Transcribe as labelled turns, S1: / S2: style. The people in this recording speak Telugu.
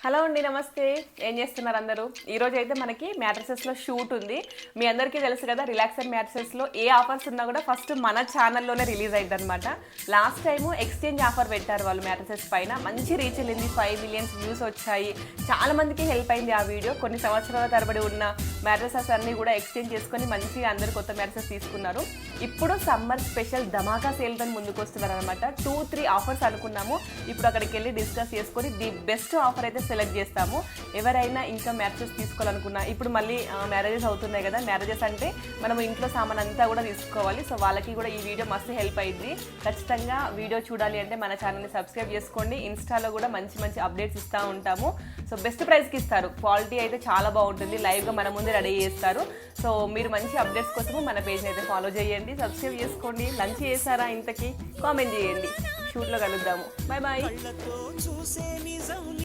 S1: హలో అండి, నమస్తే. ఏం చేస్తున్నారు అందరూ? ఈరోజు అయితే మనకి మ్యాట్రసెస్లో షూట్ ఉంది. మీ అందరికీ తెలుసు కదా, రిలాక్సర్ మ్యాట్రసెస్లో ఏ ఆఫర్స్ ఉన్నా కూడా ఫస్ట్ మన ఛానల్లోనే రిలీజ్ అయింది అనమాట. లాస్ట్ టైము ఎక్స్చేంజ్ ఆఫర్ పెట్టారు వాళ్ళు మ్యాట్రసెస్ పైన. మంచి రీచ్ వెళ్ళింది, 5 మిలియన్స్ వ్యూస్ వచ్చాయి. చాలా మందికి హెల్ప్ అయింది ఆ వీడియో. కొన్ని సంవత్సరాల తరబడి ఉన్న మ్యాట్రసెస్ అన్నీ కూడా ఎక్స్చేంజ్ చేసుకొని మంచిగా అందరు కొత్త మ్యాట్రసెస్ తీసుకున్నారు. ఇప్పుడు సమ్మర్ స్పెషల్ ధమాకా సేల్తో ముందుకు వస్తున్నారు అనమాట. 2-3 ఆఫర్స్ అనుకున్నాము. ఇప్పుడు అక్కడికి వెళ్ళి డిస్కస్ చేసుకొని ది బెస్ట్ ఆఫర్ అయితే సెలెక్ట్ చేస్తాము. ఎవరైనా ఇంకా మ్యాట్రసెస్ తీసుకోవాలనుకున్నా, ఇప్పుడు మళ్ళీ మ్యారేజెస్ అవుతున్నాయి కదా, మ్యారేజెస్ అంటే మనం ఇంట్లో సామాన్ అంతా కూడా తీసుకోవాలి. సో వాళ్ళకి కూడా ఈ వీడియో మస్తు హెల్ప్ అయింది. ఖచ్చితంగా వీడియో చూడాలి అంటే మన ఛానల్ని సబ్స్క్రైబ్ చేసుకోండి. ఇన్స్టాలో కూడా మంచి మంచి అప్డేట్స్ ఇస్తూ ఉంటాము. సో బెస్ట్ ప్రైస్కి ఇస్తారు. క్వాలిటీ అయితే చాలా బాగుంటుంది. లైవ్గా మన ముందే రెడీ చేస్తారు. సో మీరు మంచి అప్డేట్స్ కోసము మన పేజ్ని అయితే ఫాలో చేయండి, సబ్స్క్రైబ్ చేసుకోండి. లంచ్ చేశారా ఇంతకీ? కామెంట్ చేయండి. షూట్లో కలుద్దాము. Bye bye.